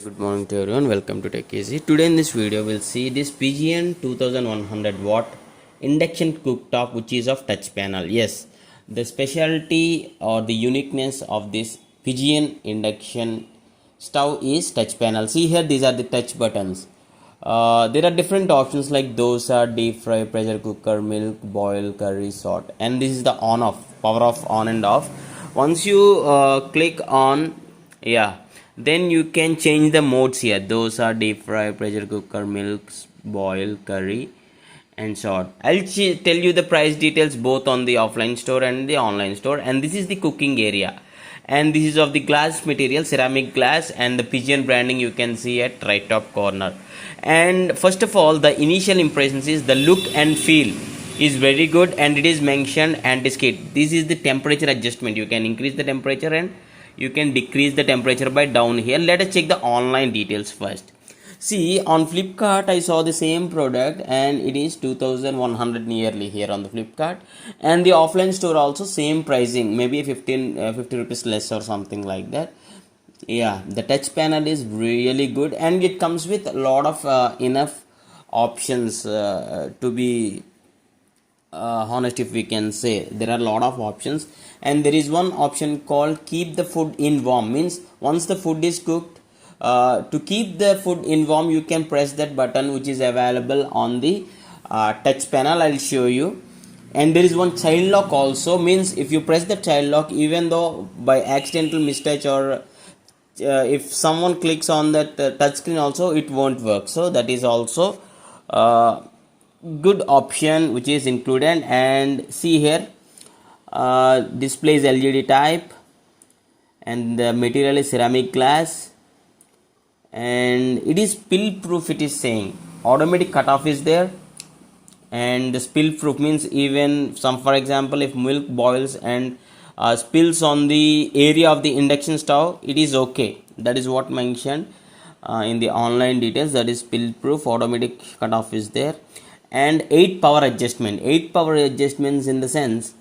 Good morning to everyone. Welcome to Tech Easy. Today in this video we'll see this Pigeon 2100 watt induction cooktop, which is of touch panel. Yes, the specialty or the uniqueness of this Pigeon induction stove is touch panel. See here, these are the touch buttons. There are different options like dosa, deep fry, pressure cooker, milk, boil, curry, salt, and this is the on off, power off, on and off. Once you click on, then you can change the modes here. Those are deep fry, pressure cooker, milk, boil, curry, and salt. I'll tell you the price details both on the offline store and the online store. And this is the cooking area, and this is of the glass material, ceramic glass, and the Pigeon branding you can see at right top corner. And first of all, the initial impressions is the look and feel is very good, and it is mentioned anti skid. This is the temperature adjustment. You can increase the temperature and you can decrease the temperature by down here. Let us check the online details first. See, on Flipkart I saw the same product and it is 2100 nearly here on the Flipkart, and the offline store also same pricing, maybe 50 rupees less or something like that. Yeah, the touch panel is really good, and it comes with a lot of enough options to be honest. If we can say, there are a lot of options, and there is one option called keep the food in warm. Means once the food is cooked, to keep the food in warm, you can press that button which is available on the touch panel. I'll show you. And there is one child lock also. Means if you press the child lock, even though by accidental mistake or if someone clicks on that touch screen also, it won't work. So that is also good option which is included. And see here, displays LED type, and the material is ceramic glass, and it is spill proof. It is saying automatic cutoff is there, and the spill proof means even some, for example, if milk boils and spills on the area of the induction stove, it is okay. That is what mentioned in the online details. That is spill proof, automatic cutoff is there. And 8 power adjustment. 8 power adjustments in the sense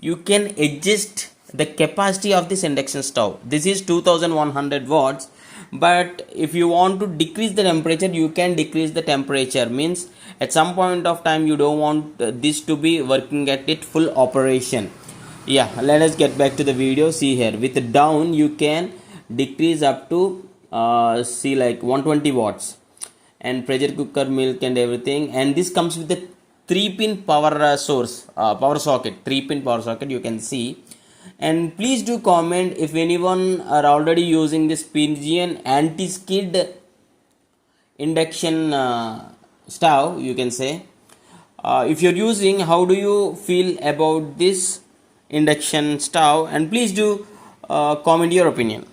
you can adjust the capacity of this induction stove. This is 2100 watts, but if you want to decrease the temperature, you can decrease the temperature. Means at some point of time you don't want this to be working at its full operation. Yeah, let us get back to the video. See here, with the down you can decrease up to see like 120 watts, and pressure cooker, milk, and everything. And this comes with the 3-pin power source, power socket, 3-pin power socket, you can see. And please do comment if anyone are already using this Pigeon Anti Skid induction stove, you can say. If you're using, how do you feel about this induction stove? And please do comment your opinion.